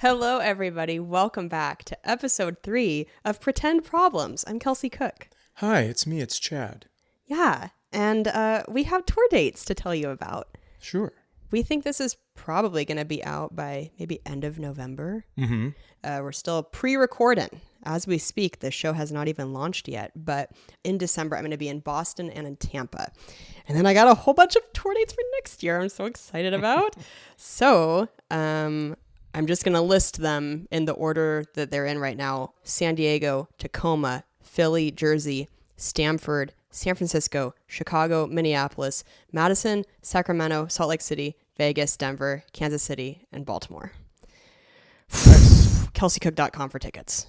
Hello, everybody. Welcome back to episode 3 of Pretend Problems. I'm Kelsey Cook. Hi, it's me. It's Chad. Yeah, and we have tour dates to tell you about. Sure. We think this is probably going to be out by maybe end of November. Mm-hmm. We're still pre-recording. As we speak, the show has not even launched yet, but in December, I'm going to be in Boston and in Tampa. And then I got a whole bunch of tour dates for next year I'm so excited about. I'm just going to list them in the order that they're in right now. San Diego, Tacoma, Philly, Jersey, Stamford, San Francisco, Chicago, Minneapolis, Madison, Sacramento, Salt Lake City, Vegas, Denver, Kansas City, and Baltimore. Nice. KelseyCook.com for tickets.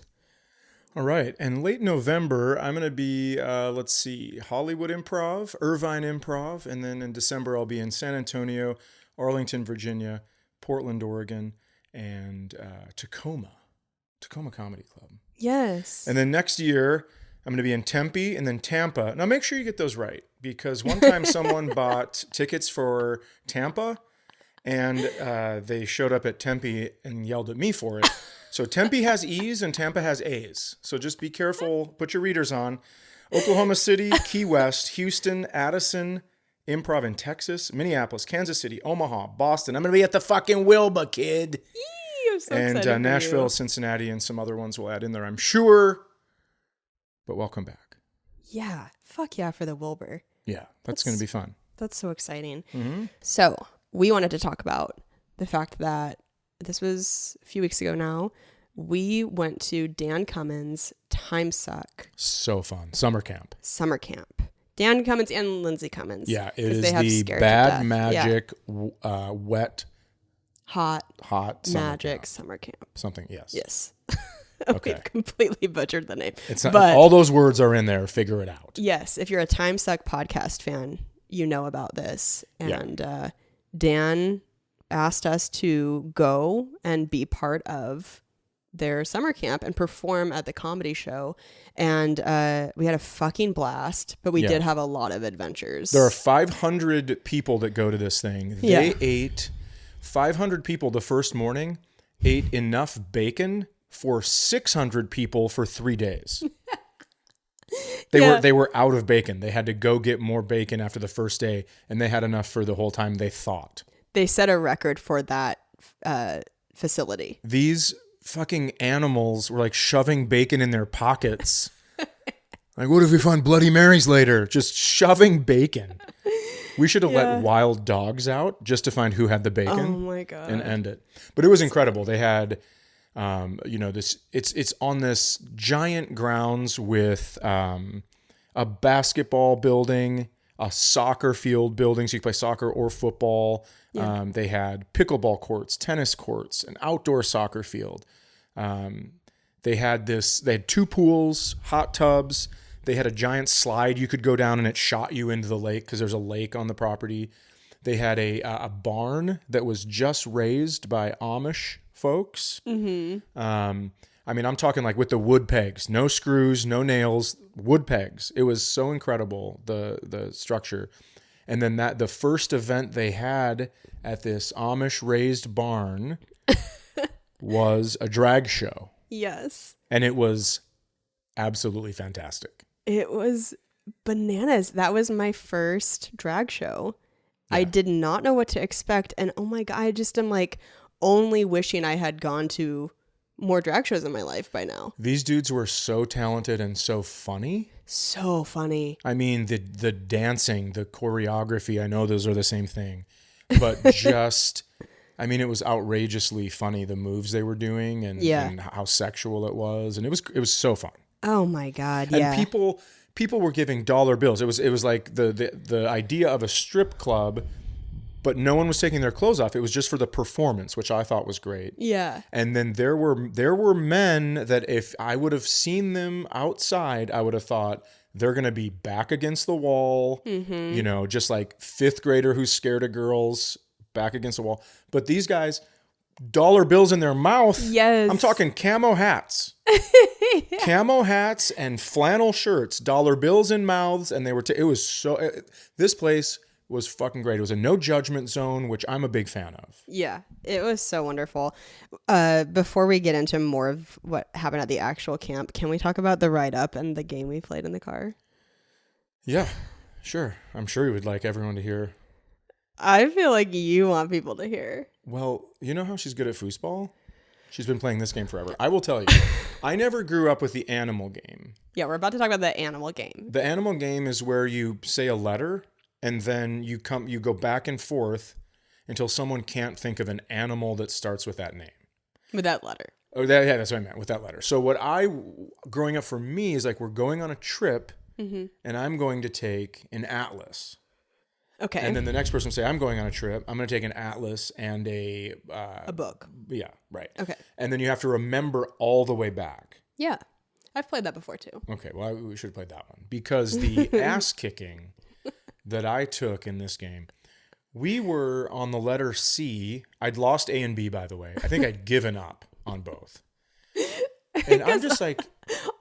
All right. And late November, I'm going to be, Hollywood Improv, Irvine Improv. And then in December, I'll be in San Antonio, Arlington, Virginia, Portland, Oregon, and Tacoma Comedy Club. Yes. And then next year, I'm going to be in Tempe and then Tampa. Now, make sure you get those right, because one time someone bought tickets for Tampa, and they showed up at Tempe and yelled at me for it. So Tempe has E's and Tampa has A's. So just be careful. Put your readers on. Oklahoma City, Key West, Houston, Addison, Improv in Texas, Minneapolis, Kansas City, Omaha, Boston. I'm going to be at the fucking Wilbur, kid. I'm so excited for Nashville, you. Cincinnati, and some other ones we'll add in there, I'm sure. But welcome back. Yeah. Fuck yeah for the Wilbur. Yeah, that's going to be fun. That's so exciting. Mm-hmm. So we wanted to talk about the fact that this was a few weeks ago now. We went to Dan Cummins' Time Suck So fun. Summer camp. Dan Cummins and Lindsay Cummins. Yeah, it 'cause is they have the Scared to Bad Death. Magic, wet, Hot summer Magic camp. Summer Camp. Something, yes. Yes. Okay. We've completely butchered the name. It's not, But all those words are in there. Figure it out. yes, if you're a Time Suck podcast fan, you know about this. And Dan asked us to go and be part of their summer camp and perform at the comedy show. And we had a fucking blast, but we did have a lot of adventures. There are 500 people that go to this thing. They ate 500 people the first morning, ate enough bacon for 600 people for 3 days. They were out of bacon. They had to go get more bacon after the first day, and they had enough for the whole time, they thought. They set a record for that facility. These fucking animals were like shoving bacon in their pockets. Like, what if we find Bloody Marys later? Just shoving bacon. We should have let wild dogs out just to find who had the bacon. Oh my God. And end it. But it was incredible. They had, it's on this giant grounds with a basketball building, a soccer field building, so you can play soccer or football. Yeah. They had pickleball courts, tennis courts, an outdoor soccer field. They had 2 pools, hot tubs. They had a giant slide you could go down and it shot you into the lake because there's a lake on the property. They had a barn that was just raised by Amish folks. Mm-hmm. I'm talking like with the wood pegs, no screws, no nails, wood pegs. It was so incredible, the structure. And then the first event they had at this Amish raised barn was a drag show. Yes. And it was absolutely fantastic. It was bananas. That was my first drag show. Yeah. I did not know what to expect. And oh my God, I just am like only wishing I had gone to more drag shows in my life by now. These dudes were so talented and so funny. So funny. I mean, the dancing, the choreography, I know those are the same thing. But just, it was outrageously funny, the moves they were doing and how sexual it was. And it was so fun. Oh my God, and people were giving dollar bills. It was like the idea of a strip club, but no one was taking their clothes off. It was just for the performance, which I thought was great. Yeah. And then there were men that if I would have seen them outside, I would have thought they're going to be back against the wall, just like 5th grader who's scared of girls, back against the wall. But these guys, dollar bills in their mouth. Yes. I'm talking camo hats. Camo hats and flannel shirts, dollar bills in mouths, and they were it was so this place was fucking great. It was a no judgment zone, which I'm a big fan of. Yeah, it was so wonderful. Before we get into more of what happened at the actual camp, can we talk about the ride up and the game we played in the car? Yeah, sure. I'm sure you would like everyone to hear. I feel like you want people to hear. Well, you know how she's good at foosball? She's been playing this game forever. I will tell you, I never grew up with the animal game. Yeah, we're about to talk about the animal game. The animal game is where you say a letter and then you go back and forth until someone can't think of an animal that starts with that name. With that letter. Oh, that's what I meant, with that letter. So growing up for me is like we're going on a trip and I'm going to take an atlas. Okay. And then the next person will say, I'm going on a trip. I'm going to take an atlas and a book. Yeah, right. Okay. And then you have to remember all the way back. Yeah. I've played that before too. Okay, well, we should have played that one. Because the ass kicking that I took in this game, we were on the letter C. I'd lost A and B, by the way. I think I'd given up on both. And I'm just like...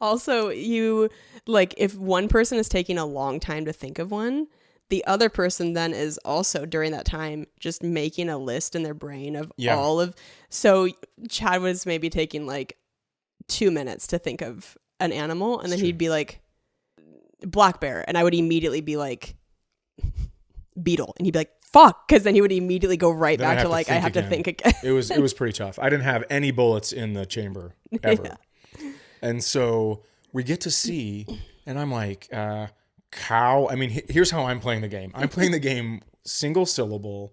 Also, if one person is taking a long time to think of one, the other person then is also during that time just making a list in their brain of all of... So Chad was maybe taking like 2 minutes to think of an animal, and then he'd be like, black bear. And I would immediately be like, beetle. And he'd be like, fuck. Because then he would immediately go right back to like, I have to think again. It was pretty tough. I didn't have any bullets in the chamber ever. Yeah. And so we get to see, and I'm like... cow. I mean, here's how I'm playing the game. I'm playing the game single syllable,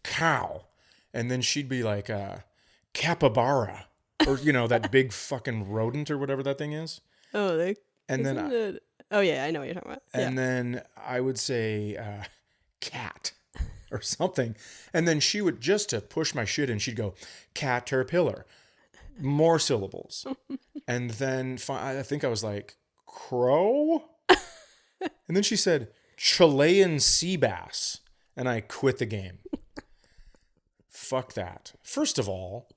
cow. And then she'd be like, capybara. Or, that big fucking rodent or whatever that thing is. Oh, oh yeah, I know what you're talking about. And then I would say cat or something. And then she would, just to push my shit in, she'd go, caterpillar. More syllables. And then I think I was like, crow? And then she said, Chilean sea bass. And I quit the game. Fuck that. First of all,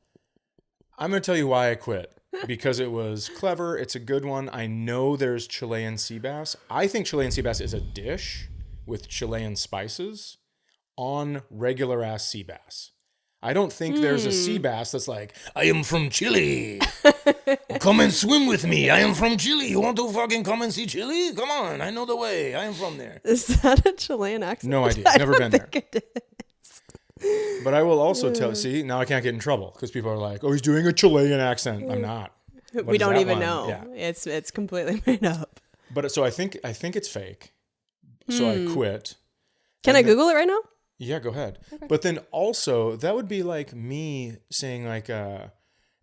I'm going to tell you why I quit. Because it was clever. It's a good one. I know there's Chilean sea bass. I think Chilean sea bass is a dish with Chilean spices on regular ass sea bass. I don't think there's a sea bass that's like, I am from Chile. Come and swim with me. I am from Chile. You want to fucking come and see Chile? Come on. I know the way. I am from there. Is that a Chilean accent? No idea. Never been there. But I will also see, now I can't get in trouble because people are like, oh, he's doing a Chilean accent. I'm not. We don't even know. Yeah. It's completely made up. But so I think it's fake. So I quit. Can I Google it right now? Yeah, go ahead. Okay. But then also, that would be like me saying like,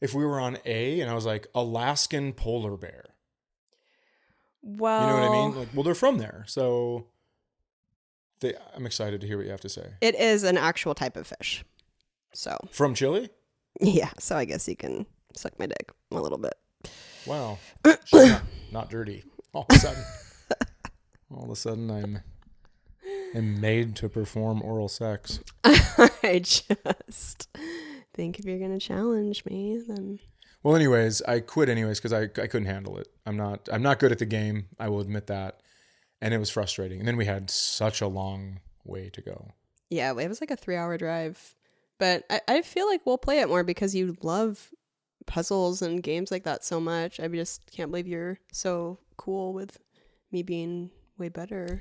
if we were on A and I was like, Alaskan polar bear. Well, you know what I mean? Like, well, they're from there. So I'm excited to hear what you have to say. It is an actual type of fish. So from Chile? Yeah. So I guess you can suck my dick a little bit. Wow. not dirty. All of a sudden I'm made to perform oral sex. I just think if you're going to challenge me, then... Well, anyways, I quit anyways because I couldn't handle it. I'm not good at the game. I will admit that. And it was frustrating. And then we had such a long way to go. Yeah, it was like a 3-hour drive. But I feel like we'll play it more because you love puzzles and games like that so much. I just can't believe you're so cool with me being way better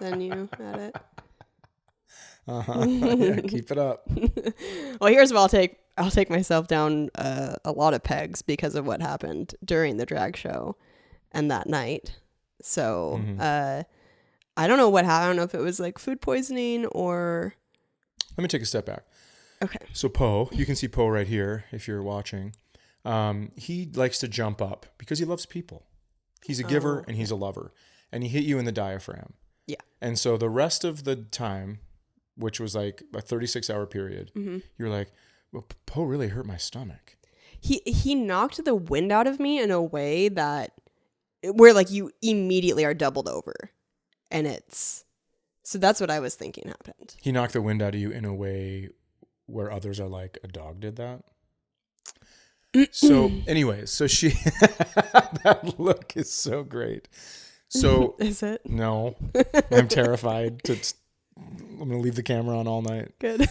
than you at it. Yeah, keep it up. Well, here's what I'll take myself down a lot of pegs because of what happened during the drag show and that night. So I don't know what happened. I don't know if it was like food poisoning or... Let me take a step back. Okay. So Poe, you can see Poe right here if you're watching. He likes to jump up because he loves people. He's a giver and he's a lover. And he hit you in the diaphragm. Yeah. And so the rest of the time, which was like a 36-hour period, you're like, well, Poe really hurt my stomach. He knocked the wind out of me in a way where like you immediately are doubled over. And so that's what I was thinking happened. He knocked the wind out of you in a way where others are like, a dog did that? So anyways, so she, that look is so great. So is it? No, I'm terrified to I'm going to leave the camera on all night. Good.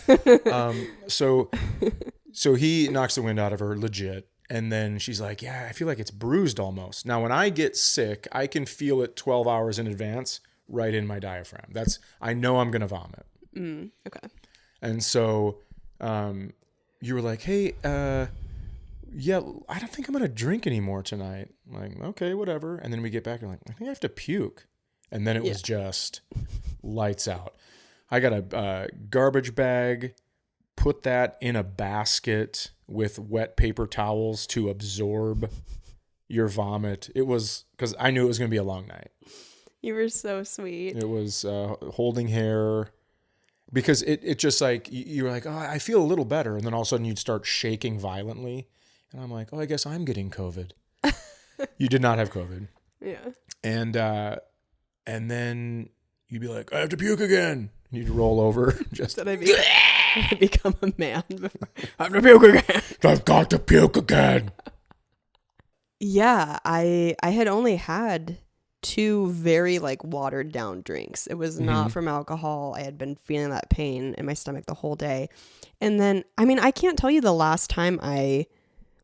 So he knocks the wind out of her legit. And then she's like, yeah, I feel like it's bruised almost. Now, when I get sick, I can feel it 12 hours in advance right in my diaphragm. I know I'm going to vomit. Okay. And so you were like, hey, yeah, I don't think I'm going to drink anymore tonight. I'm like, okay, whatever. And then we get back and I'm like, I think I have to puke. And then it was just lights out. I got a garbage bag, put that in a basket with wet paper towels to absorb your vomit. It was because I knew it was going to be a long night. You were so sweet. It was holding hair because it just like, you were like, oh, I feel a little better. And then all of a sudden you'd start shaking violently. And I'm like, oh, I guess I'm getting COVID. You did not have COVID. Yeah. And then you'd be like, I have to puke again. You'd roll over. Just Did I become a man? I have to puke again. I've got to puke again. Yeah, I had only had 2 very like watered down drinks. It was not from alcohol. I had been feeling that pain in my stomach the whole day. And then, I mean, I can't tell you the last time I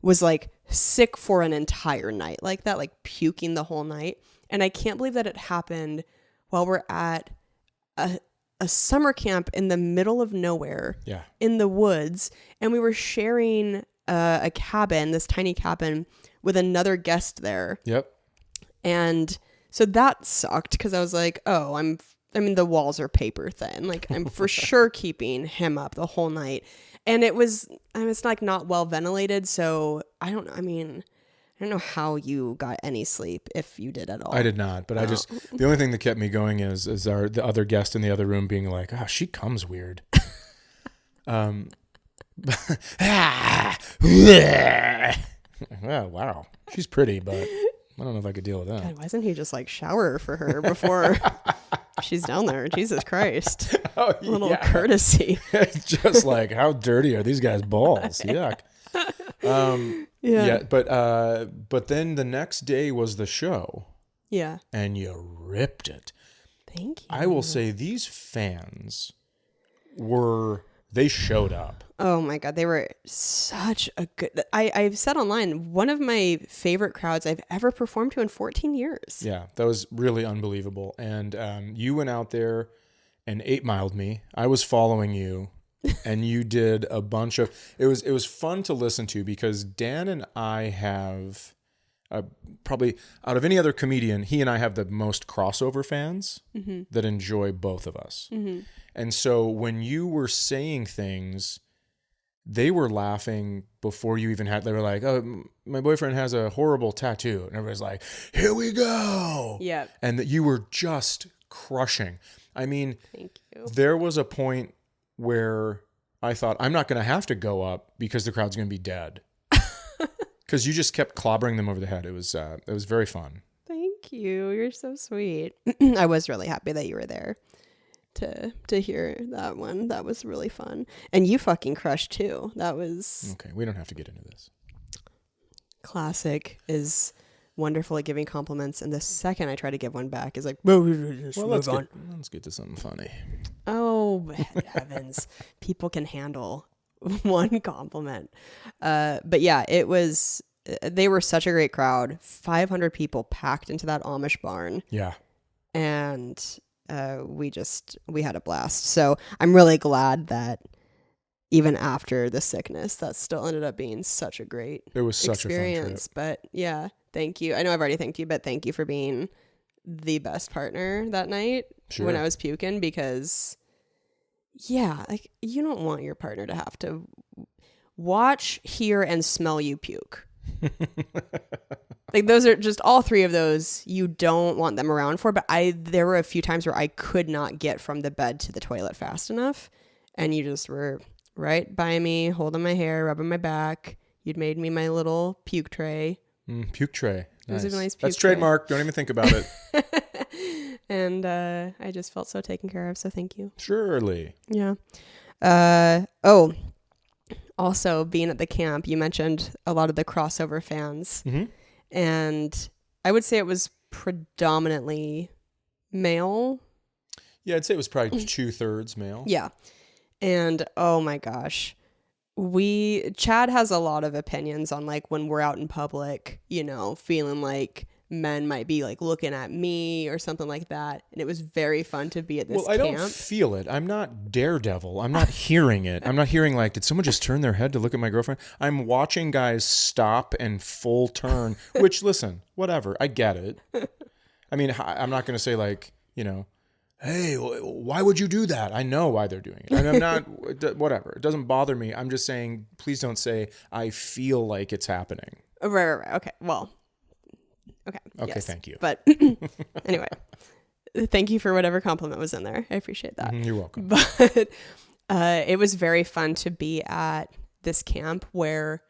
was like sick for an entire night like that, like puking the whole night. And I can't believe that it happened while we're at a summer camp in the middle of nowhere in the woods. And we were sharing a cabin, this tiny cabin, with another guest there. Yep. And so that sucked because I was like, oh, I mean, the walls are paper thin. Like I'm for sure keeping him up the whole night. And it's like not well ventilated. So I don't know how you got any sleep, if you did at all. I did not, but the only thing that kept me going is the other guest in the other room being like, oh, she comes weird. Oh, wow. She's pretty, but I don't know if I could deal with that. God, why doesn't he just like shower for her before she's down there? Jesus Christ. Oh, a little courtesy. It's just like, how dirty are these guys' balls? Yuck. But then the next day was the show. Yeah. And you ripped it. Thank you. I will say these fans they showed up. Oh my God. They were such a good, I've said online, one of my favorite crowds I've ever performed to in 14 years. Yeah. That was really unbelievable. And you went out there and 8-miled me. I was following you. And you did a bunch of it was fun to listen to because Dan and I have probably out of any other comedian, he and I have the most crossover fans that enjoy both of us. And so when you were saying things, they were laughing before you even they were like, oh, my boyfriend has a horrible tattoo. And everybody's like, here we go. Yeah. And that you were just crushing. I mean, thank you. There was a point where I thought, I'm not going to have to go up because the crowd's going to be dead. Because you just kept clobbering them over the head. It was very fun. Thank you. You're so sweet. I was really happy that you were there to hear that one. That was really fun. And you fucking crushed too. That was... Okay, we don't have to get into this. Classic is wonderful at giving compliments, and the second I try to give one back is like, let's get to something funny. Oh heavens. People can handle one compliment. But yeah, they were such a great crowd. 500 people packed into that Amish barn. Yeah. And we had a blast. So I'm really glad that even after the sickness, that still ended up being such a great experience. But yeah, thank you. I know I've already thanked you, but thank you for being the best partner that night when I was puking, because yeah, like you don't want your partner to have to watch, hear, and smell you puke. Like those are just all 3 of those you don't want them around for. But there were a few times where I could not get from the bed to the toilet fast enough, and you just were right by me, holding my hair, rubbing my back. You'd made me my little puke tray. Puke tray. Nice. It was a nice puke That's tray. trademark. Don't even think about it. And I just felt so taken care of. So thank you. Surely. Yeah. Also, being at the camp, you mentioned a lot of the crossover fans. Mm-hmm. And I would say it was predominantly male. Yeah, I'd say it was probably 2/3 male. Yeah. And oh my gosh, Chad has a lot of opinions on like when we're out in public, you know, feeling like men might be like looking at me or something like that. And it was very fun to be at this Well, I camp. don't feel it. I'm not Daredevil. I'm not hearing it. I'm not hearing like, did someone just turn their head to look at my girlfriend? I'm watching guys stop and full turn, which listen, whatever. I get it. I mean, I'm not going to say like, you know, hey, why would you do that? I know why they're doing it. And I'm not, whatever. It doesn't bother me. I'm just saying, please don't say, I feel like it's happening. Right. Okay. Well, okay. Okay. Thank you. But anyway, thank you for whatever compliment was in there. I appreciate that. You're welcome. But it was very fun to be at this camp where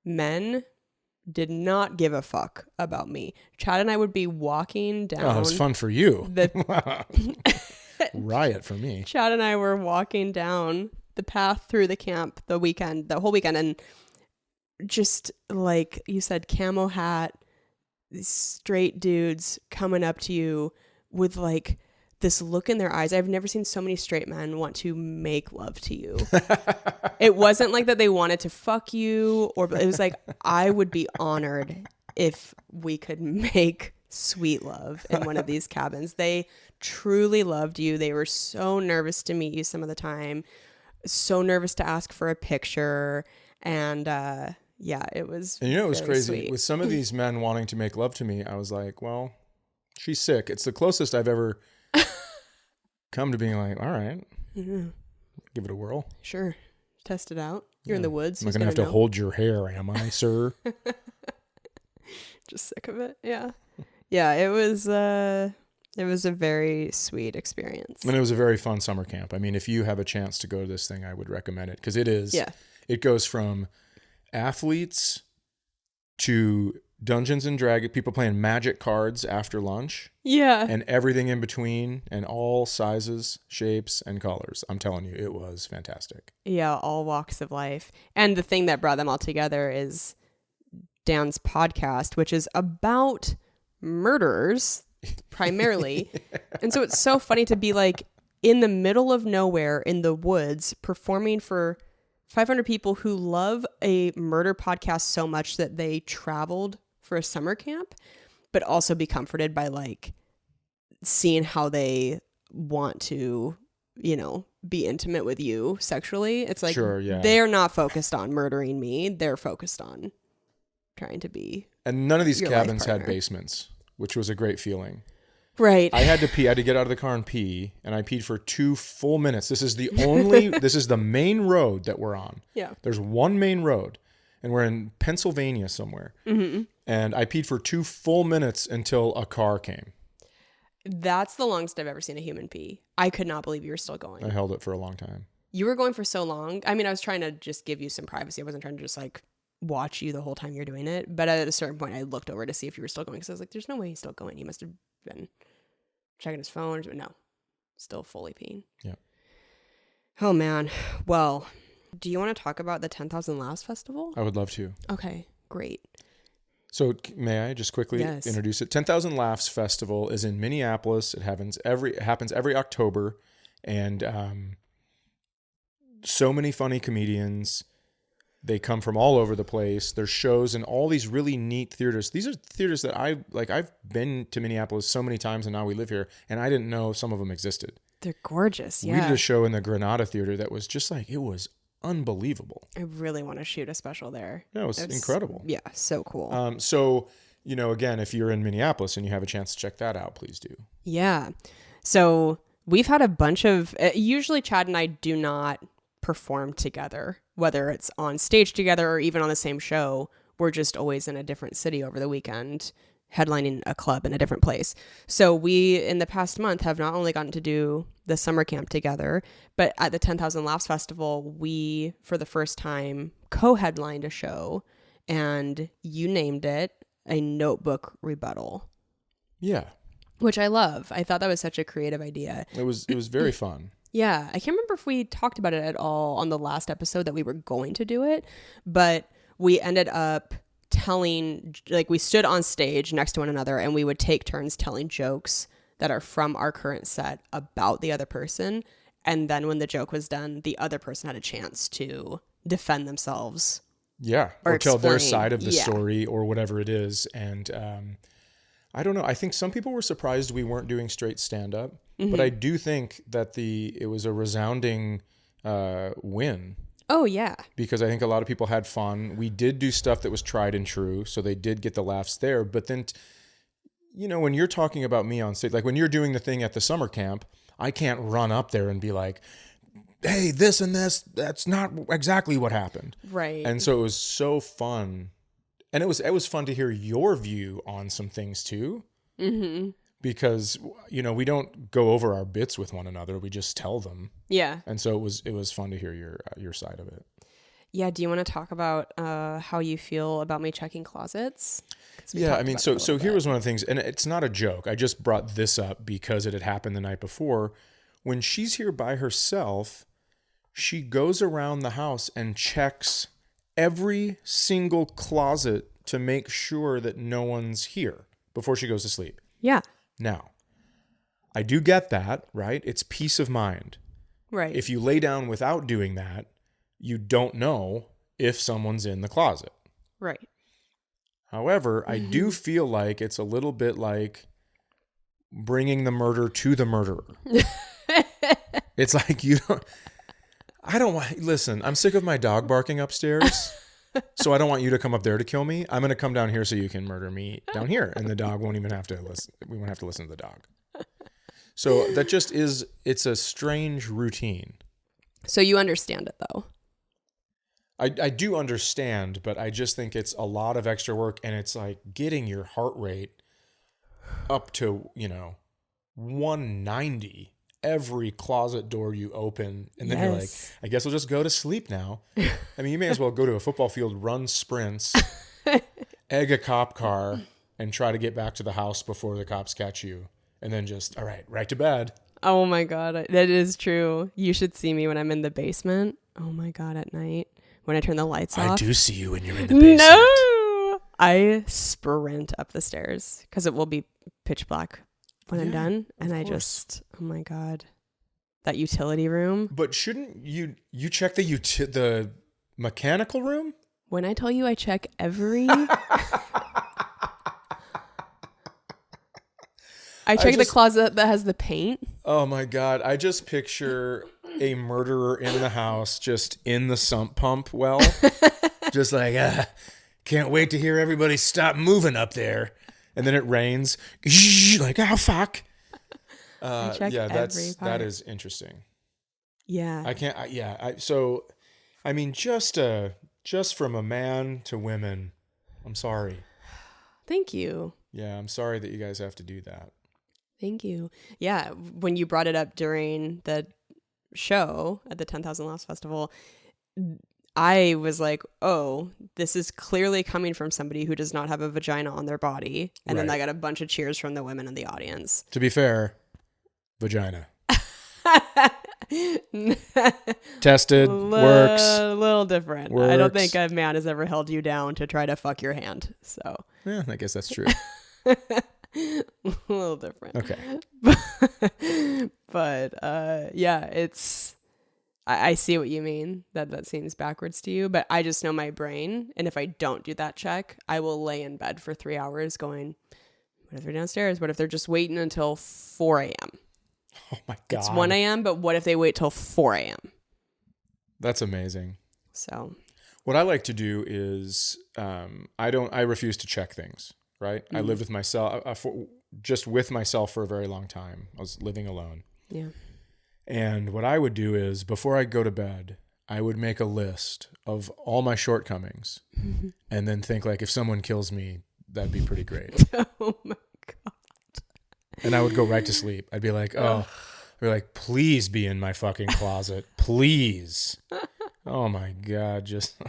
men did not give a fuck about me. Chad and I would be walking down. Oh, it was fun for you. Riot for me. Chad and I were walking down the path through the camp the whole weekend. And just like you said, camo hat, these straight dudes coming up to you with like this look in their eyes. I've never seen so many straight men want to make love to you. It wasn't like that they wanted to fuck you, or it was like, I would be honored if we could make sweet love in one of these cabins. They truly loved you. They were so nervous to meet you some of the time, so nervous to ask for a picture. And yeah, it was. And you know, it was crazy. Sweet. With some of these men wanting to make love to me, I was like, well, she's sick. It's the closest I've ever come to being like, all right, give it a whirl. Sure. Test it out. You're in the woods. I'm not going to have to hold your hair, am I, sir? Just sick of it. Yeah. Yeah, it was a very sweet experience. And it was a very fun summer camp. I mean, if you have a chance to go to this thing, I would recommend it because it is. Yeah. It goes from athletes to Dungeons and Dragons, people playing magic cards after lunch. Yeah. And everything in between, and all sizes, shapes, and colors. I'm telling you, it was fantastic. Yeah, all walks of life. And the thing that brought them all together is Dan's podcast, which is about murderers primarily. Yeah. And so it's so funny to be like in the middle of nowhere in the woods performing for 500 people who love a murder podcast so much that they traveled for a summer camp, but also be comforted by like seeing how they want to, you know, be intimate with you sexually. It's like, sure, yeah. They're not focused on murdering me. They're focused on trying to be. And none of these cabins had basements, which was a great feeling. Right. I had to pee. I had to get out of the car and pee, and I peed for 2 full minutes. This is this is the main road that we're on. Yeah. There's one main road, and we're in Pennsylvania somewhere. Mm-hmm. And I peed for 2 full minutes until a car came. That's the longest I've ever seen a human pee. I could not believe you were still going. I held it for a long time. You were going for so long. I mean, I was trying to just give you some privacy. I wasn't trying to just like watch you the whole time you're doing it. But at a certain point, I looked over to see if you were still going because I was like, there's no way he's still going. He must have been checking his phone. No, still fully peeing. Yeah. Oh, man. Well, do you want to talk about the 10,000 Laughs Festival? I would love to. Okay, great. So may I just quickly introduce it? 10,000 Laughs Festival is in Minneapolis. It happens every October. And so many funny comedians. They come from all over the place. There's shows in all these really neat theaters. These are theaters that I've been to Minneapolis so many times, and now we live here, and I didn't know some of them existed. They're gorgeous. Yeah. We did a show in the Granada Theater that was just like, it was unbelievable. I really want to shoot a special there. Yeah, it was incredible. Yeah, so cool. So, you know, again, if you're in Minneapolis and you have a chance to check that out, please do. Yeah. So we've had a bunch of, usually Chad and I do not perform together, whether it's on stage together or even on the same show. We're just always in a different city over the weekend, headlining a club in a different place. So we, in the past month, have not only gotten to do the summer camp together, but at the 10,000 Laughs Festival, we, for the first time, co-headlined a show, and you named it a notebook rebuttal. Yeah. Which I love. I thought that was such a creative idea. It was very fun. Yeah, I can't remember if we talked about it at all on the last episode that we were going to do it, but we ended up telling, like, we stood on stage next to one another and we would take turns telling jokes that are from our current set about the other person. And then when the joke was done, the other person had a chance to defend themselves. Yeah. Or tell their explain. side of the Yeah. story or whatever it is. And I don't know. I think some people were surprised we weren't doing straight stand-up. Mm-hmm. But I do think that it was a resounding win. Oh, yeah. Because I think a lot of people had fun. We did do stuff that was tried and true. So they did get the laughs there. But then, you know, when you're talking about me on stage, like when you're doing the thing at the summer camp, I can't run up there and be like, hey, this and this, that's not exactly what happened. Right. And so it was so fun. And it was fun to hear your view on some things too. Mm-hmm. Because, you know, we don't go over our bits with one another. We just tell them. Yeah. And so it was fun to hear your side of it. Yeah. Do you want to talk about how you feel about me checking closets? Yeah, I mean, so here was one of the things, and it's not a joke. I just brought this up because it had happened the night before. When she's here by herself, she goes around the house and checks every single closet to make sure that no one's here before she goes to sleep. Yeah. Now, I do get that, right? It's peace of mind. Right. If you lay down without doing that, you don't know if someone's in the closet. Right. However, I do feel like it's a little bit like bringing the murder to the murderer. It's like listen, I'm sick of my dog barking upstairs, so I don't want you to come up there to kill me. I'm going to come down here so you can murder me down here, and the dog won't even have to listen. We won't have to listen to the dog. So that just it's a strange routine. So you understand it though? I do understand, but I just think it's a lot of extra work, and it's like getting your heart rate up to, 190 every closet door you open. And then you're like, I guess I'll just go to sleep now. I mean, you may as well go to a football field, run sprints, egg a cop car, and try to get back to the house before the cops catch you. And then just, all right to bed. Oh my God. That is true. You should see me when I'm in the basement. Oh my God, at night. When I turn the lights off. I do see you when you're in the basement. No! I sprint up the stairs because it will be pitch black when I'm done. And I just, oh my God, that utility room. But shouldn't you check the mechanical room? When I tell you I check every... I check the closet that has the paint. Oh my God. I just picture a murderer in the house, just in the sump pump well. Just like, can't wait to hear everybody stop moving up there. And then it rains. Like, oh, fuck. That is interesting. Yeah. I can't, so, I mean, just from a man to women, I'm sorry. Thank you. Yeah, I'm sorry that you guys have to do that. Thank you. Yeah, when you brought it up during the show at the 10,000 Laughs Festival, I was like, oh, this is clearly coming from somebody who does not have a vagina on their body. And then I got a bunch of cheers from the women in the audience. To be fair, vagina. Tested, works. A little different. Works. I don't think a man has ever held you down to try to fuck your hand. So yeah, I guess that's true. A little different. Okay. But yeah, it's I see what you mean. That seems backwards to you, but I just know my brain, and if I don't do that check, I will lay in bed for 3 hours going, what if they're downstairs? What if they're just waiting until 4 a.m.? Oh my God. It's 1 a.m., but what if they wait till 4 a.m.? That's amazing. So what I like to do is I refuse to check things, right? Mm-hmm. I lived with myself, just with myself for a very long time. I was living alone. Yeah. And what I would do is before I go to bed, I would make a list of all my shortcomings and then think like, if someone kills me, that'd be pretty great. Oh my God. And I would go right to sleep. I'd be like, please be in my fucking closet. Please. Oh my God. Just.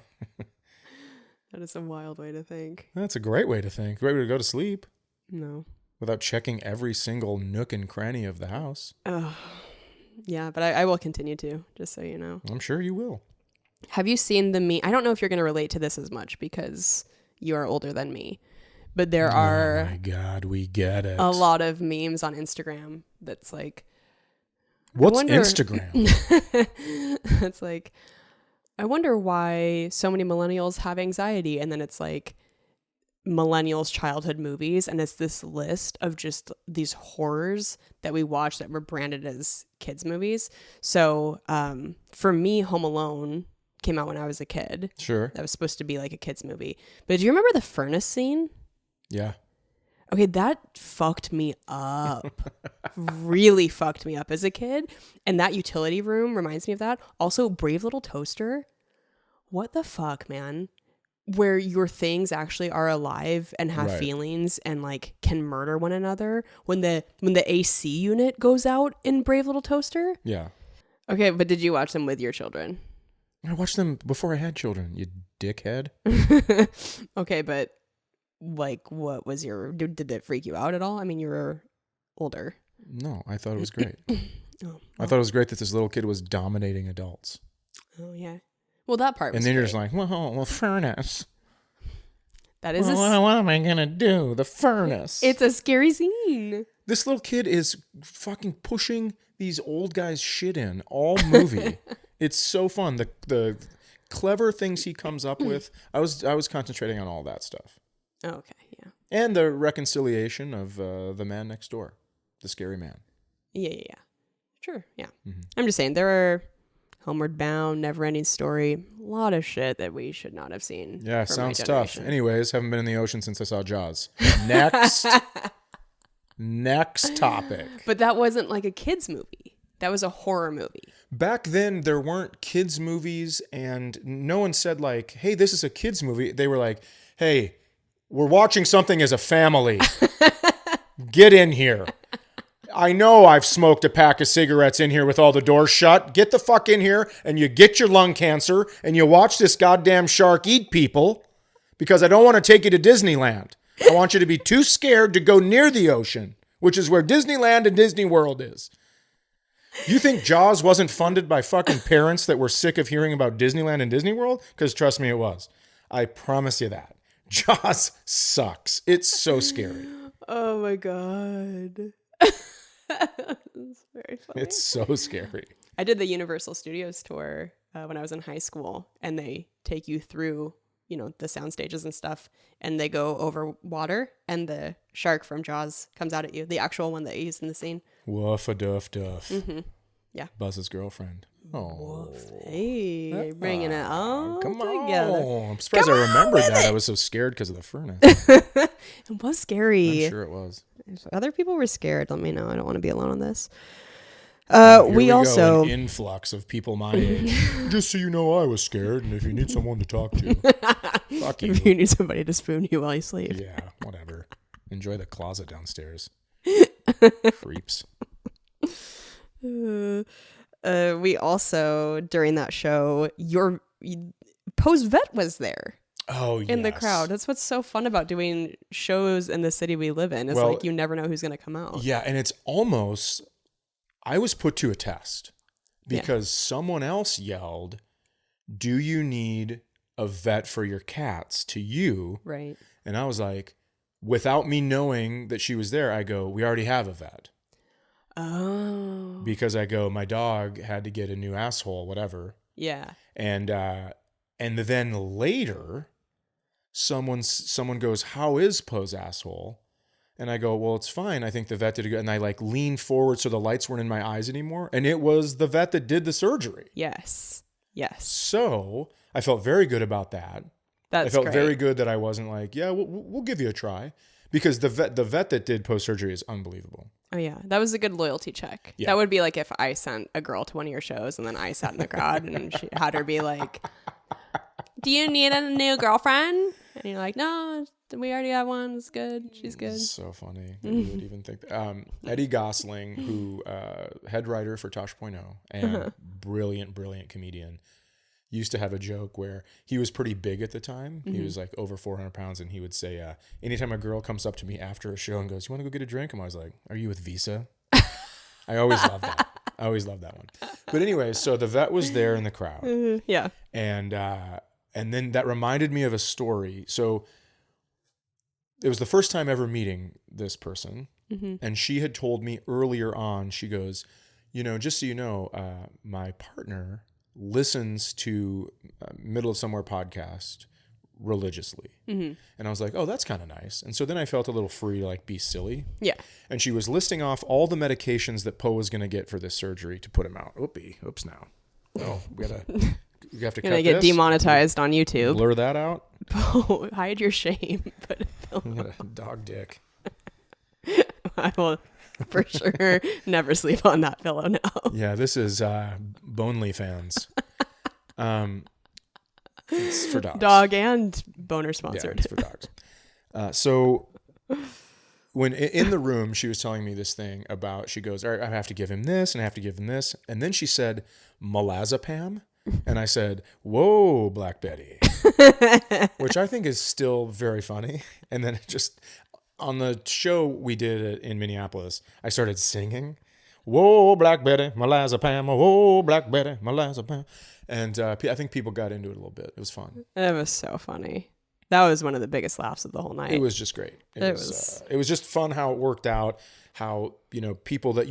That is a wild way to think. That's a great way to think. Great way to go to sleep. No. Without checking every single nook and cranny of the house. Yeah, but I will continue to, just so you know. I'm sure you will. Have you seen the meme? I don't know if you're going to relate to this as much because you are older than me, But there Oh are my God, we get it. a lot of memes on Instagram that's like, what's Instagram? It's like, I wonder why so many millennials have anxiety. And then it's like millennials' childhood movies. And it's this list of just these horrors that we watched that were branded as kids' movies. So for me, Home Alone came out when I was a kid. Sure. That was supposed to be like a kids' movie. But do you remember the furnace scene? Yeah. Okay, that fucked me up. Really fucked me up as a kid. And that utility room reminds me of that. Also, Brave Little Toaster. What the fuck, man? Where your things actually are alive and have feelings and like can murder one another when the AC unit goes out in Brave Little Toaster. Yeah. Okay, but did you watch them with your children? I watched them before I had children, you dickhead. Okay, but like what was did it freak you out at all? I mean, you were older. No, I thought it was great. Oh, I thought it was great that this little kid was dominating adults. Oh yeah. Well, that part was And then you're great. just like, well, furnace. That is what am I going to do? The furnace. It's a scary scene. This little kid is fucking pushing these old guys' shit in all movie. It's so fun. The clever things he comes up with. I was concentrating on all that stuff. Oh, okay, yeah. And the reconciliation of the man next door, the scary man. Yeah. Sure, yeah. Mm-hmm. I'm just saying, there are Homeward Bound, Never-Ending Story, a lot of shit that we should not have seen. Yeah, from sounds my tough. generation. Anyways, haven't been in the ocean since I saw Jaws. Next topic. But that wasn't like a kid's movie. That was a horror movie. Back then, there weren't kids' movies, and no one said like, hey, this is a kids' movie. They were like, hey, we're watching something as a family. Get in here. I know I've smoked a pack of cigarettes in here with all the doors shut. Get the fuck in here and you get your lung cancer and you watch this goddamn shark eat people because I don't want to take you to Disneyland. I want you to be too scared to go near the ocean, which is where Disneyland and Disney World is. You think Jaws wasn't funded by fucking parents that were sick of hearing about Disneyland and Disney World? Because trust me, it was. I promise you that. Jaws sucks. It's so scary. Oh my God. It's very funny. It's so scary. I did the Universal Studios tour when I was in high school, and they take you through, the sound stages and stuff, and they go over water, and the shark from Jaws comes out at you, the actual one that you used in the scene. Woof-a-duff-duff. Mm-hmm. Yeah. Buzz's girlfriend. Oh. Woof. Hey, bringing it all Come together. on. I'm surprised I remembered that. I was so scared because of the furnace. It was scary. I'm sure it was. If other people were scared, let me know. I don't want to be alone on this. Here we also go, an influx of people my age. Just so you know, I was scared, and if you need someone to talk to, fuck you. If you need somebody to spoon you while you sleep. Yeah, whatever. Enjoy the closet downstairs. Creeps. We also, during that show, Poe's vet was there. Oh, in the crowd. That's what's so fun about doing shows in the city we live in. Is like you never know who's going to come out. Yeah, and it's almost, I was put to a test because someone else yelled, "Do you need a vet for your cats?" to you. Right. And I was like, without me knowing that she was there, I go, "We already have a vet." Oh. Because I go, my dog had to get a new asshole, whatever. Yeah. And then later, someone goes, "How is Poe's asshole?" And I go, "Well, it's fine. I think the vet did a good." And I like lean forward so the lights weren't in my eyes anymore. And it was the vet that did the surgery. Yes. So I felt very good about that. I felt very good that I wasn't like, "Yeah, we'll give you a try," because the vet that did post surgery is unbelievable. Oh yeah, that was a good loyalty check. Yeah. That would be like if I sent a girl to one of your shows and then I sat in the crowd and she had her be like, "Do you need a new girlfriend?" And you're like, "No, we already have one. It's good. She's good." It's so funny. You would even think that. Eddie Gosling, who head writer for Tosh.0 and brilliant comedian, used to have a joke where he was pretty big at the time. He was like over 400 pounds, and he would say, anytime a girl comes up to me after a show and goes, "You want to go get a drink?" I'm always like, "Are you with Visa?" I always love that. I always love that one. But anyway, so the vet was there in the crowd. Yeah. And then that reminded me of a story. So it was the first time ever meeting this person. Mm-hmm. And she had told me earlier on, she goes, just so you know, my partner listens to Middle of Somewhere podcast religiously. Mm-hmm. And I was like, oh, that's kind of nice. And so then I felt a little free to like be silly. Yeah. And she was listing off all the medications that Poe was going to get for this surgery to put him out. Oops now. Oh, we have to Gonna cut get this. demonetized on YouTube. Blur that out. Oh, hide your shame. Put a You pillow. got a dog dick. I will for sure never sleep on that pillow now. Yeah, this is Bonely fans. It's for dogs. Dog and boner Yeah, sponsored. it's for dogs. So when in the room, she was telling me this thing about, she goes, all right, I have to give him this and I have to give him this. And then she said, Malazepam. And I said, whoa, Black Betty, which I think is still very funny. And then just on the show we did in Minneapolis, I started singing, whoa, Black Betty, Malazepam, whoa, Black Betty, Malazepam. And I think people got into it a little bit. It was fun. It was so funny. That was one of the biggest laughs of the whole night. It was just great. It was just fun how it worked out, how, people that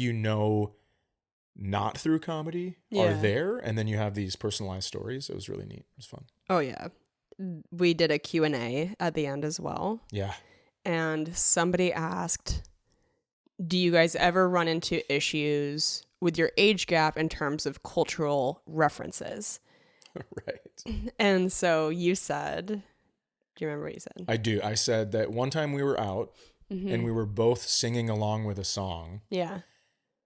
not through comedy are there. And then you have these personalized stories. It was really neat. It was fun. Oh, yeah. We did a Q&A at the end as well. Yeah. And somebody asked, do you guys ever run into issues with your age gap in terms of cultural references? Right. And so you said, do you remember what you said? I do. I said that one time we were out and we were both singing along with a song. Yeah.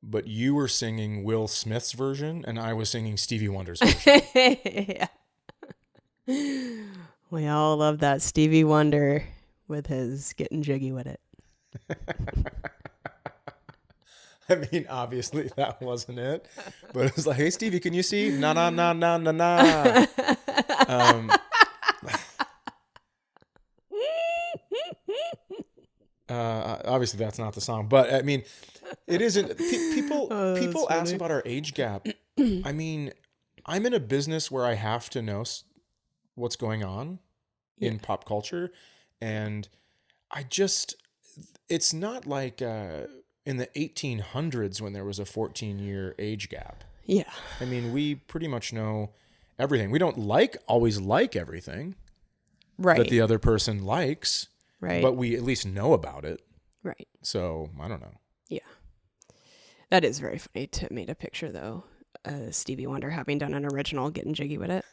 But you were singing Will Smith's version and I was singing Stevie Wonder's version. Yeah. We all love that Stevie Wonder with his getting jiggy with it. I mean, obviously that wasn't it, but it was like, hey, Stevie, can you see? Na, na, na, na, na, na. Obviously that's not the song, but I mean, it isn't. People ask about our age gap. I mean, I'm in a business where I have to know what's going on in pop culture. And it's not like in the 1800s when there was a 14-year age gap. Yeah. I mean, we pretty much know everything. We don't always like everything that the other person likes, but we at least know about it. Right. So, I don't know. Yeah. That is very funny to me to picture, though, Stevie Wonder having done an original, getting jiggy with it.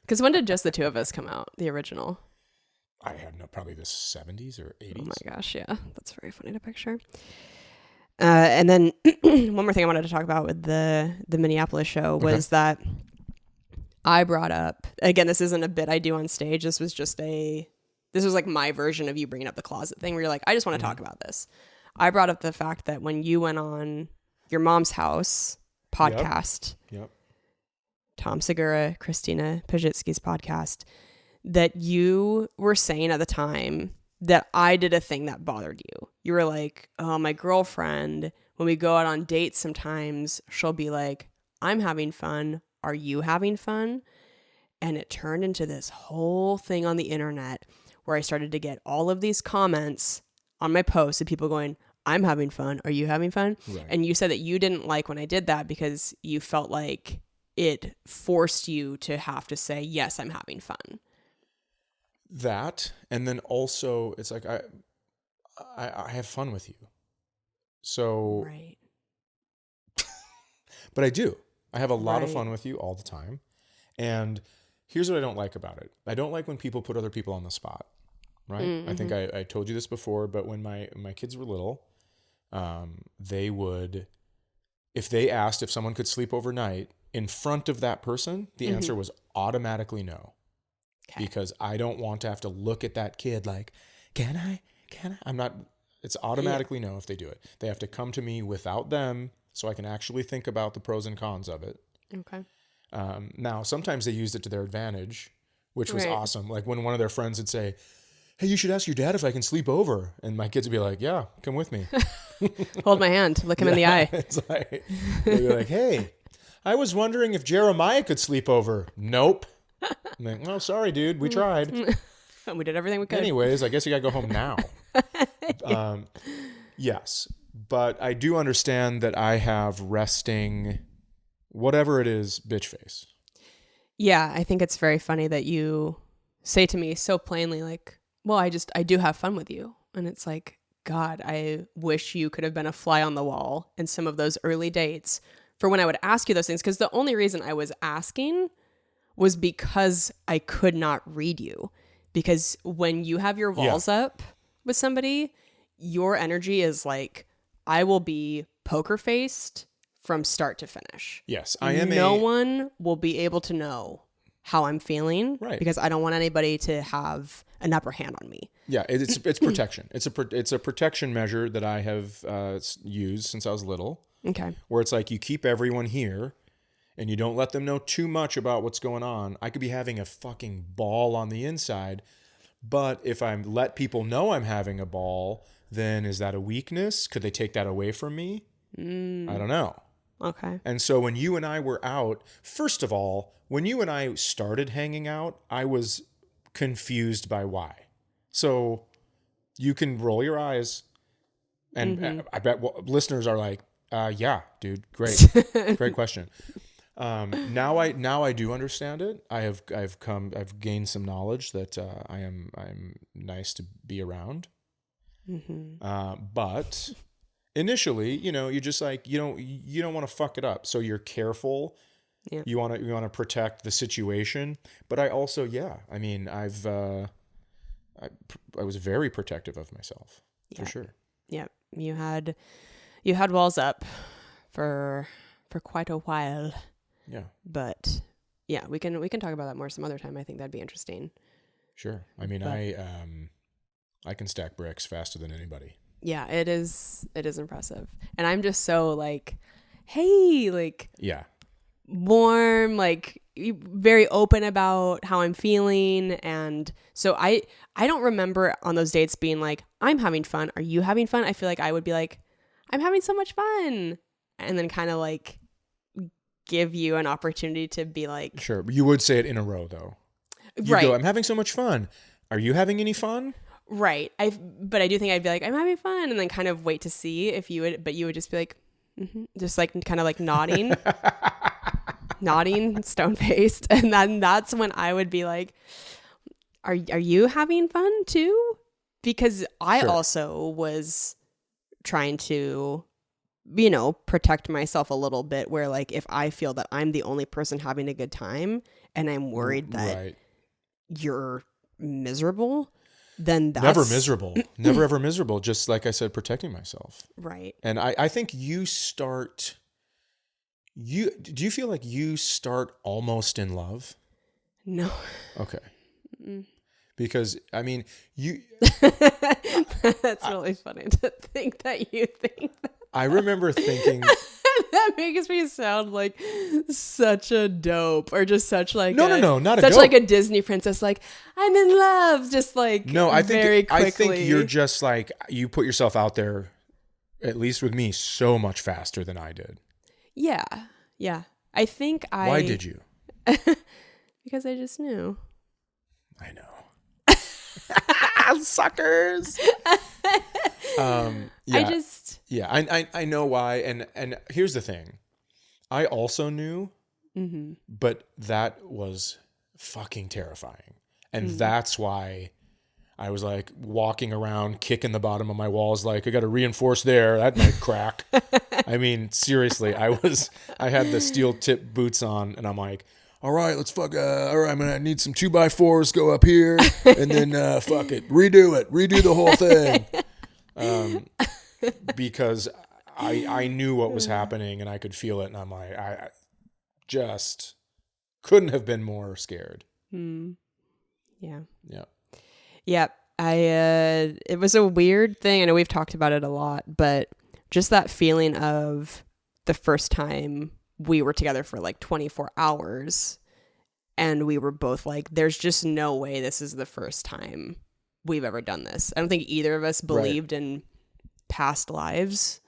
Because when did Just the Two of Us come out, the original? I had probably the 70s or 80s. Oh my gosh, yeah. That's very funny to picture. And then one more thing I wanted to talk about with the Minneapolis show was that I brought up, again, this isn't a bit I do on stage. This was like my version of you bringing up the closet thing where you're like, I just want to talk about this. I brought up the fact that when you went on your mom's house podcast, Tom Segura, Christina Pajitsky's podcast, that you were saying at the time that I did a thing that bothered you. You were like, oh, my girlfriend, when we go out on dates sometimes, she'll be like, I'm having fun. Are you having fun? And it turned into this whole thing on the internet where I started to get all of these comments on my posts of people going, I'm having fun. Are you having fun? Right. And you said that you didn't like when I did that because you felt like it forced you to have to say, yes, I'm having fun. That, and then also it's like I have fun with you, so right. But I do. I have a lot of fun with you all the time, and here's what I don't like about it. I don't like when people put other people on the spot. Right? Mm-hmm. I think I told you this before, but when my kids were little, they would, if they asked if someone could sleep overnight in front of that person, the answer was automatically no. Okay. Because I don't want to have to look at that kid like, can I? I'm not, it's automatically no if they do it. They have to come to me without them so I can actually think about the pros and cons of it. Okay. Now, sometimes they used it to their advantage, which was awesome. Like when one of their friends would say, hey, you should ask your dad if I can sleep over. And my kids would be like, yeah, come with me. Hold my hand. Look him in the eye. It's like, they'd be like, hey, I was wondering if Jeremiah could sleep over. Nope. I'm like, oh, sorry, dude. We tried. And we did everything we could. Anyways, I guess you got to go home now. Yes. But I do understand that I have resting, whatever it is, bitch face. Yeah, I think it's very funny that you say to me so plainly, like, well, I do have fun with you. And it's like, God, I wish you could have been a fly on the wall in some of those early dates for when I would ask you those things. Because the only reason I was asking was because I could not read you. Because when you have your walls up with somebody, your energy is like, I will be poker faced from start to finish. Yes, I am. No one will be able to know how I'm feeling, right? Because I don't want anybody to have an upper hand on me. Yeah, it's protection. It's a protection measure that I have used since I was little. Okay. Where it's like you keep everyone here, and you don't let them know too much about what's going on. I could be having a fucking ball on the inside, but if I let people know I'm having a ball, then is that a weakness? Could they take that away from me? I don't know. Okay. And so when you and I were out, first of all, when you and I started hanging out, I was confused by why. So you can roll your eyes, and I bet listeners are like, yeah, dude, great. Great question. Now I do understand it. I've gained some knowledge that I'm nice to be around. But initially, you just like, you don't want to fuck it up. So you're careful. Yeah. You want to protect the situation. But I also, I mean, I was very protective of myself for sure. Yeah. You had walls up for quite a while. Yeah. But yeah, we can talk about that more some other time. I think that'd be interesting. Sure. I mean, I can stack bricks faster than anybody. Yeah, it is impressive. And I'm just so like, hey, like, warm, like very open about how I'm feeling. And so I don't remember on those dates being like, I'm having fun. Are you having fun? I feel like I would be like, I'm having so much fun. And then kind of like give you an opportunity to be like, sure. But you would say it in a row though. You go, I'm having so much fun. Are you having any fun? Right. But I do think I'd be like, I'm having fun. And then kind of wait to see if you would, but you would just be like, just like kind of like nodding, nodding, stone faced. And then that's when I would be like, are you having fun too? Because I also was trying to, protect myself a little bit where like, if I feel that I'm the only person having a good time and I'm worried that you're miserable, then that's never miserable. Never ever miserable. Just like I said, protecting myself. Right. And I think do you feel like you start almost in love? No. Okay. Because I mean, that's really funny to think that you think that. I remember thinking that makes me sound like such a dope, or just such like not a dope. Such like a Disney princess, like I'm in love, just like very quickly. I think you're just like, you put yourself out there, at least with me, so much faster than I did. Yeah. I think Why did you? Because I just knew. I know. Suckers. I know why, and here's the thing. I also knew, but that was fucking terrifying, and that's why I was like walking around, kicking the bottom of my walls, like I got to reinforce there. That might crack. I mean, seriously, I had the steel tip boots on, and I'm like, all right, let's all right, I'm going to need some 2x4s, go up here, and then fuck it, redo the whole thing. Because I knew what was happening, and I could feel it, and I'm like, I just couldn't have been more scared. Yeah. It was a weird thing. I know we've talked about it a lot, but just that feeling of the first time we were together for like 24 hours and we were both like, there's just no way this is the first time we've ever done this. I don't think either of us believed in past lives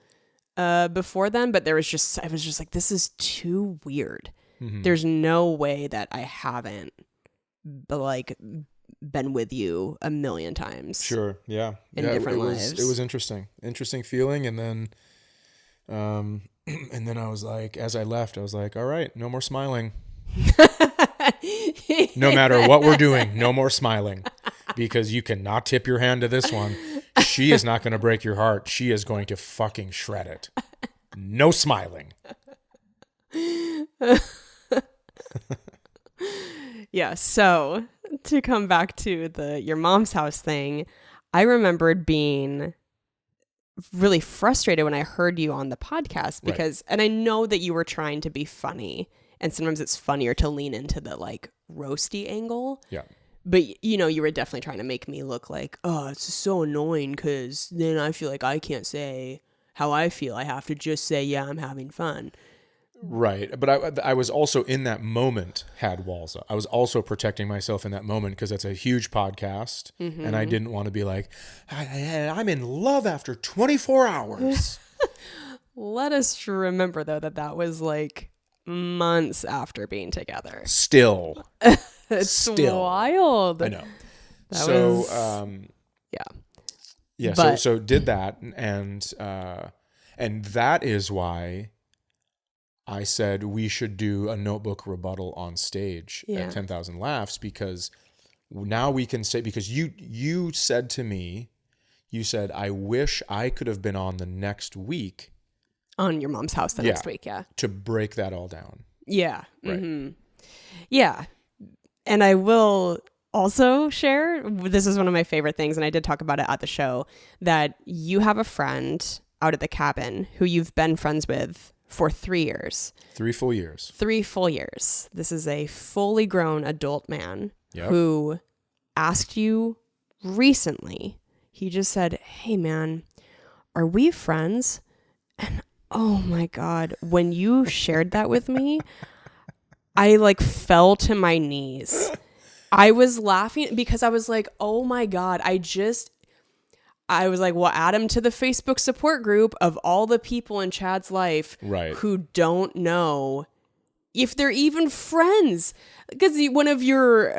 before then, but I was just like, this is too weird. There's no way that I haven't like been with you a million times. Sure. Yeah. In different lives. It was interesting feeling. And then, and then I was like, as I left, I was like, all right, no more smiling. No matter what we're doing, no more smiling, because you cannot tip your hand to this one. She is not going to break your heart. She is going to fucking shred it. No smiling. Yeah. So to come back to your mom's house thing, I remembered being really frustrated when I heard you on the podcast because, and I know that you were trying to be funny, and sometimes it's funnier to lean into the like roasty angle. Yeah. But, you know, you were definitely trying to make me look like, oh, it's so annoying because then I feel like I can't say how I feel. I have to just say, yeah, I'm having fun. Right. But I was also in that moment had walls up. I was also protecting myself in that moment because it's a huge podcast. Mm-hmm. And I didn't want to be like, I'm in love after 24 hours. Let us remember, though, that was like months after being together. Still. It's wild. I know. Yeah. Yeah. But, so did that. And that is why I said we should do a notebook rebuttal on stage at 10,000 Laughs, because now we can say, because you said to me, you said, I wish I could have been on the next week. On your mom's house the next week, yeah. To break that all down. Yeah. Right. Mm-hmm. Yeah. And I will also share, this is one of my favorite things, and I did talk about it at the show, that you have a friend out at the cabin who you've been friends with for 3 years. 3 full years. 3 full years. This is a fully grown adult man who asked you recently, he just said, hey man, are we friends? And oh my God, when you shared that with me, I like fell to my knees. I was laughing because I was like, oh my God, I was like, well, add him to the Facebook support group of all the people in Chad's life who don't know if they're even friends. Because one of your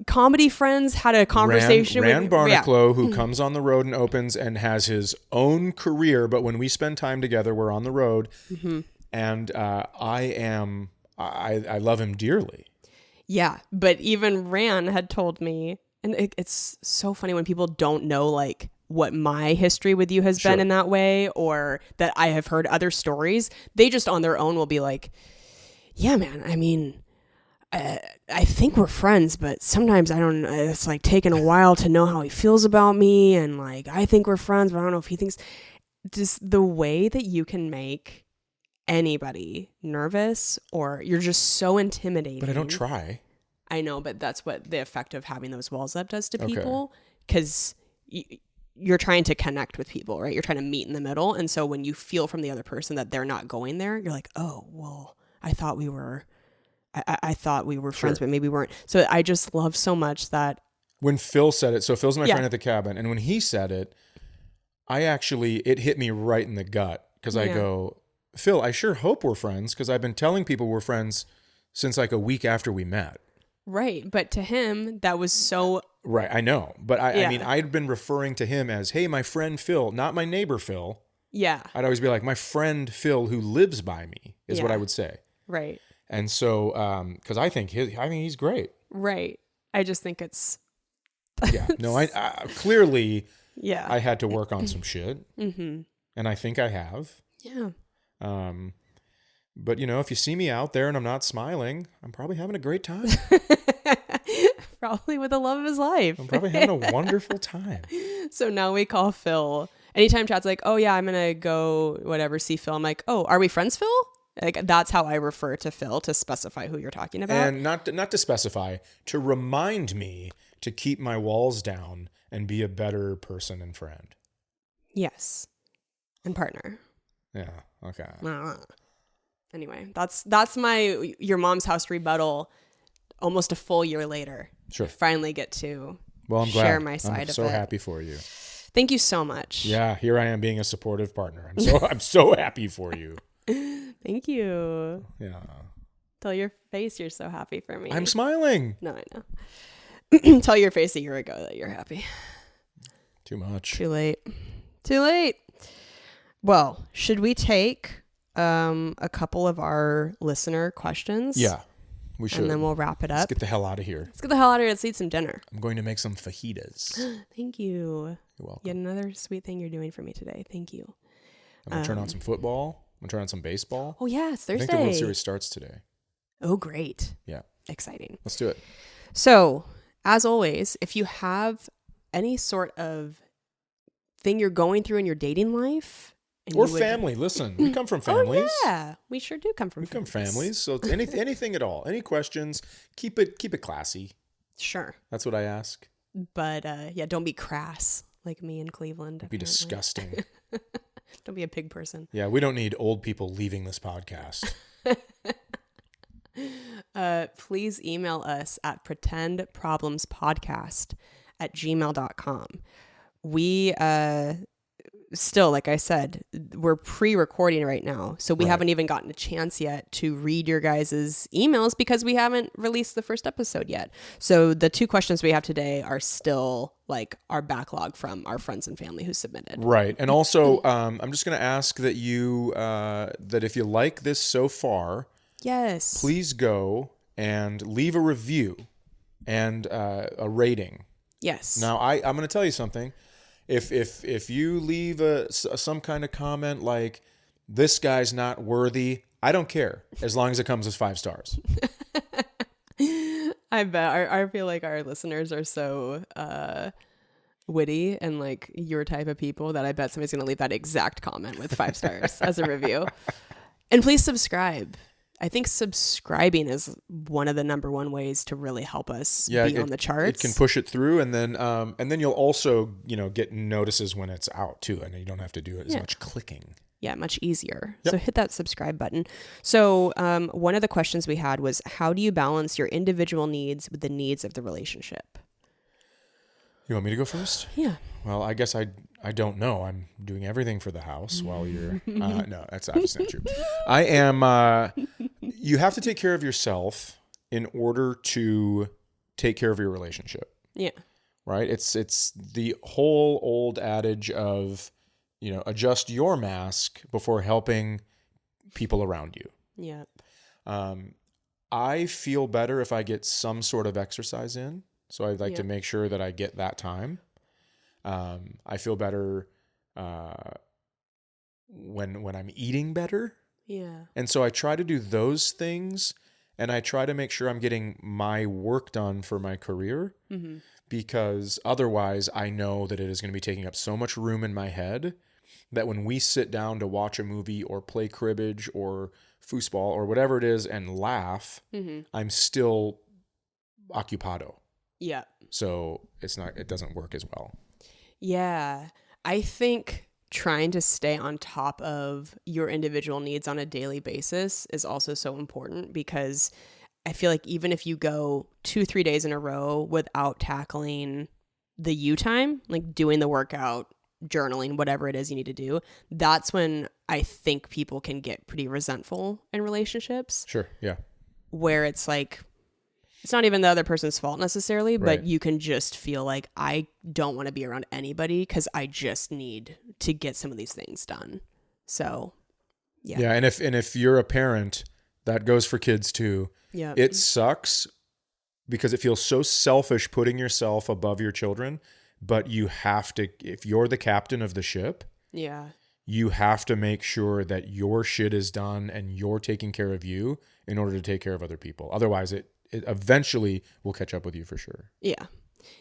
comedy friends had a conversation with Barnacle, who comes on the road and opens and has his own career. But when we spend time together, we're on the road. Mm-hmm. And I love him dearly. Yeah. But even Ran had told me, and it's so funny when people don't know like what my history with you has been in that way, or that I have heard other stories. They just on their own will be like, yeah, man, I mean, I think we're friends, but sometimes I don't, it's like taking a while to know how he feels about me. And like, I think we're friends, but I don't know if he thinks. Just the way that you can make anybody nervous, or you're just so intimidating. But I don't try. I know, but that's what the effect of having those walls up does to people. Because you're trying to connect with people, right? You're trying to meet in the middle. And so when you feel from the other person that they're not going there, you're like, oh, well, I thought we were friends, but maybe we weren't. So I just love so much that when Phil said it, so Phil's my friend at the cabin, and when he said it, it hit me right in the gut, because I go, Phil, I sure hope we're friends, because I've been telling people we're friends since like a week after we met. Right. But to him, that was so... Right. I know. But I mean, I'd been referring to him as, hey, my friend Phil, not my neighbor Phil. Yeah. I'd always be like, my friend Phil who lives by me is what I would say. Right. And so, because I think he's great. Right. I just think it's... Yeah. No, I clearly... Yeah. I had to work on some shit. Mm-hmm. And I think I have. Yeah. But, you know, if you see me out there and I'm not smiling, I'm probably having a great time. Probably with the love of his life. I'm probably having a wonderful time. So now we call Phil. Anytime Chad's like, oh, yeah, I'm going to go, whatever, see Phil. I'm like, oh, are we friends, Phil? Like, that's how I refer to Phil, to specify who you're talking about. And not to specify, to remind me to keep my walls down and be a better person and friend. Yes. And partner. Yeah. Okay. Anyway, that's my your mom's house rebuttal almost a full year later. Sure. I finally get to I'm share glad. my side of it. I'm so happy for you. Thank you so much. Yeah, here I am being a supportive partner. I'm so happy for you. Thank you. Yeah. Tell your face you're so happy for me. I'm smiling. No, I know. tell your face a year ago that you're happy. Too much. Too late. Too late. Well, should we take a couple of our listener questions? Yeah, we should. And then we'll wrap it up. Let's get the hell out of here. Let's get the hell out of here. Let's eat some dinner. I'm going to make some fajitas. Thank you. You're welcome. Yet another sweet thing you're doing for me today. Thank you. I'm going to turn on some football. I'm going to turn on some baseball. Oh, yeah. It's Thursday. I think the World Series starts today. Oh, great. Yeah. Exciting. Let's do it. So, as always, if you have any sort of thing you're going through in your dating life, or family, listen, we come from families. Oh, yeah, we sure do come from. We come families, so it's anything at all. Any questions? Keep it classy. Sure. That's what I ask. But yeah, don't be crass like me in Cleveland. Don't be disgusting. Don't be a pig person. Yeah, we don't need old people leaving this podcast. Please email us at pretendproblemspodcast@gmail.com. We still, like I said, we're pre-recording right now, so we haven't even gotten a chance yet to read your guys' emails because we haven't released the first episode yet. So the 2 questions we have today are still like our backlog from our friends and family who submitted. Right. And also, I'm just going to ask that you, that if you like this so far, yes, please go and leave a review and a rating. Yes. Now, I'm going to tell you something. If you leave some kind of comment like, this guy's not worthy, I don't care, as long as it comes as 5 stars. I bet. I feel like our listeners are so witty and like your type of people that I bet somebody's going to leave that exact comment with 5 stars as a review. And please subscribe. I think subscribing is one of the number one ways to really help us be on the charts. It can push it through, and then you'll also get notices when it's out too, and you don't have to do it as much clicking. Yeah, much easier. Yep. So hit that subscribe button. So one of the questions we had was, how do you balance your individual needs with the needs of the relationship? You want me to go first? Yeah. Well, I guess I don't know. I'm doing everything for the house while you're... no, that's obviously not true. I am... you have to take care of yourself in order to take care of your relationship. Yeah. Right? It's the whole old adage of, adjust your mask before helping people around you. Yeah. I feel better if I get some sort of exercise in. So I'd like to make sure that I get that time. I feel better when I'm eating better. Yeah. And so I try to do those things, and I try to make sure I'm getting my work done for my career, because otherwise I know that it is going to be taking up so much room in my head that when we sit down to watch a movie or play cribbage or foosball or whatever it is and laugh, I'm still occupado. Yeah. So it doesn't work as well. Yeah. I think trying to stay on top of your individual needs on a daily basis is also so important, because I feel like even if you go 2-3 days in a row without tackling the you time, like doing the workout, journaling, whatever it is you need to do, that's when I think people can get pretty resentful in relationships. Sure. Yeah. Where it's like, it's not even the other person's fault necessarily, but you can just feel like, I don't want to be around anybody because I just need to get some of these things done. So, yeah. Yeah, and if you're a parent, that goes for kids too. Yeah. It sucks because it feels so selfish putting yourself above your children, but you have to, if you're the captain of the ship, you have to make sure that your shit is done and you're taking care of you in order to take care of other people. Otherwise, it eventually will catch up with you for sure. Yeah.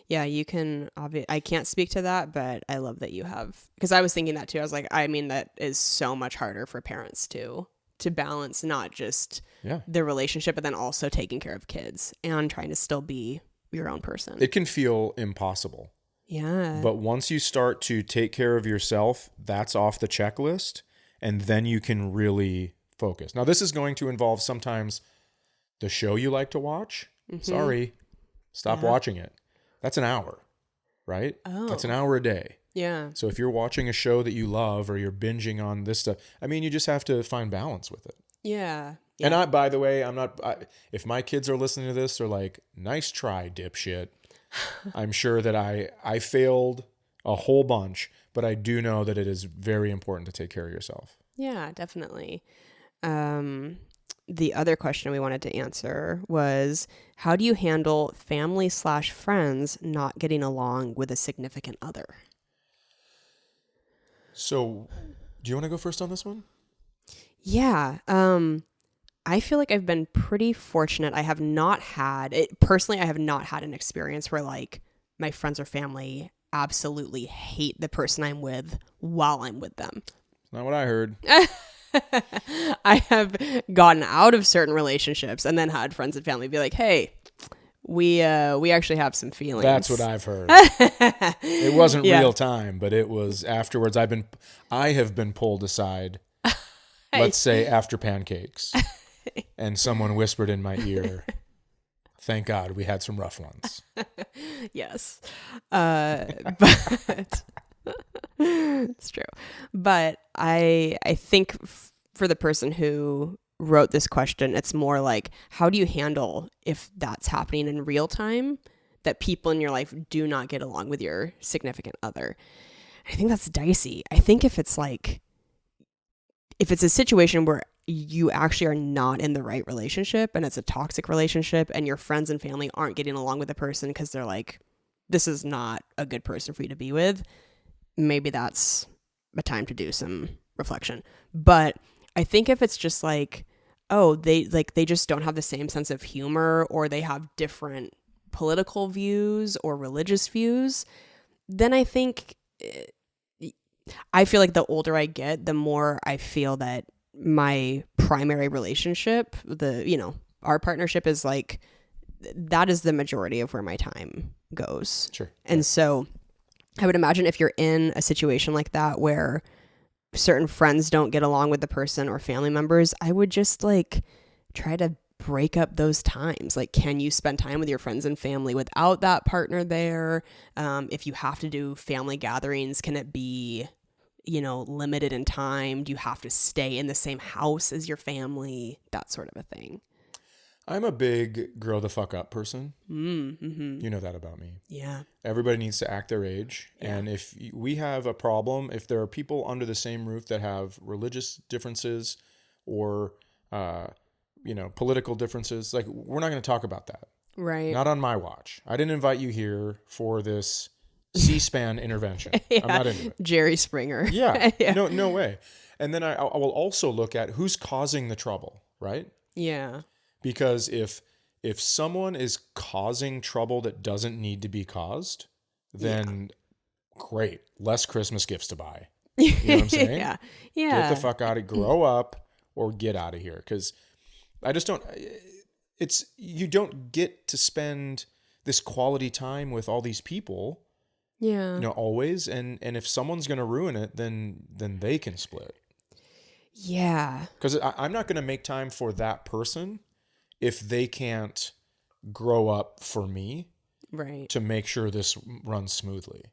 Yeah, you can, I can't speak to that, but I love that you have, because I was thinking that too. I was like, I mean, that is so much harder for parents to balance, not just the relationship, but then also taking care of kids and trying to still be your own person. It can feel impossible. Yeah. But once you start to take care of yourself, that's off the checklist, and then you can really focus. Now, this is going to involve sometimes the show you like to watch. Sorry, stop watching it. That's an hour, right? Oh. That's an hour a day. Yeah. So if you're watching a show that you love or you're binging on this stuff, I mean, you just have to find balance with it. Yeah. And by the way, if my kids are listening to this, they're like, nice try, dipshit. I'm sure that I failed a whole bunch, but I do know that it is very important to take care of yourself. Yeah, definitely. The other question we wanted to answer was, how do you handle family/friends not getting along with a significant other? So, do you want to go first on this one? Yeah. I feel like I've been pretty fortunate. I have not had it personally. I have not had an experience where like my friends or family absolutely hate the person I'm with while I'm with them. Not what I heard. I have gotten out of certain relationships and then had friends and family be like, "Hey, we actually have some feelings." That's what I've heard. It wasn't real time, but it was afterwards. I have been pulled aside, let's say after pancakes, and someone whispered in my ear, "Thank God we had some rough ones." Yes. But it's true. But I think for the person who wrote this question, it's more like, how do you handle if that's happening in real time, that people in your life do not get along with your significant other? I think that's dicey. I think if it's a situation where you actually are not in the right relationship and it's a toxic relationship and your friends and family aren't getting along with the person because they're like, this is not a good person for you to be with, maybe that's a time to do some reflection. But I think if it's just like, oh, they just don't have the same sense of humor, or they have different political views or religious views, then I think I feel like the older I get, the more I feel that my primary relationship, our partnership is like, that is the majority of where my time goes. Sure. And so I would imagine if you're in a situation like that where certain friends don't get along with the person or family members, I would just like try to break up those times. Like, can you spend time with your friends and family without that partner there? If you have to do family gatherings, can it be, limited in time? Do you have to stay in the same house as your family? That sort of a thing. I'm a big grow the fuck up person. Mm-hmm. You know that about me. Yeah. Everybody needs to act their age. Yeah. And if we have a problem, if there are people under the same roof that have religious differences or, political differences, like, we're not going to talk about that. Right. Not on my watch. I didn't invite you here for this C-SPAN intervention. Yeah. I'm not into it. Jerry Springer. Yeah. Yeah. No way. And then I will also look at who's causing the trouble, right? Yeah. Because if someone is causing trouble that doesn't need to be caused, then great, less Christmas gifts to buy. You know what I'm saying? Yeah. Get the fuck out of, grow up, or get out of here. Because I just don't. You don't get to spend this quality time with all these people. Yeah. Always. And if someone's going to ruin it, then they can split. Yeah. Because I'm not going to make time for that person if they can't grow up for me, right, to make sure this runs smoothly.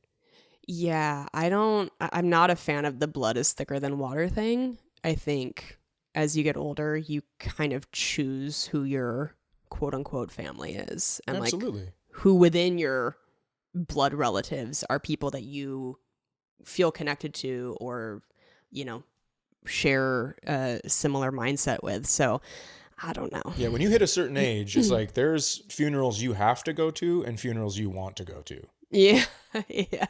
Yeah, I'm not a fan of the blood is thicker than water thing. I think as you get older, you kind of choose who your quote unquote family is. And absolutely, like who within your blood relatives are people that you feel connected to or, share a similar mindset with. So I don't know. Yeah, when you hit a certain age, it's like there's funerals you have to go to and funerals you want to go to. Yeah. Yeah.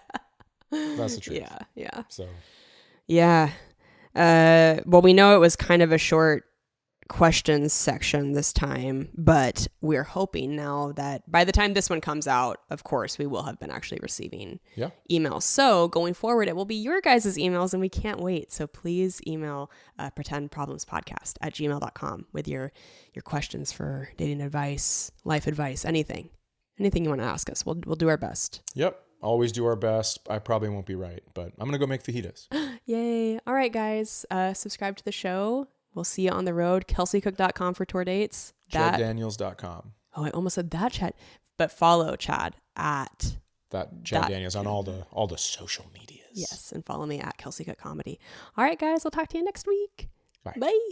That's the truth. Yeah. Yeah. So. Yeah. Well, we know it was kind of a short questions section this time, but we're hoping now that by the time this one comes out, of course, we will have been actually receiving emails. So going forward, it will be your guys' emails, and we can't wait. So please email pretendproblemspodcast@gmail.com with your questions for dating advice, life advice, anything you want to ask us. We'll do our best. Yep. Always do our best. I probably won't be right, but I'm going to go make fajitas. Yay. All right, guys. Subscribe to the show. We'll see you on the road. KelseyCook.com for tour dates. ChadDaniels.com. Oh, I almost said that, Chad. But follow Chad at that Chad Daniels on all the social medias. Yes, and follow me at Kelsey Cook Comedy. All right, guys. I'll talk to you next week. Bye. Bye.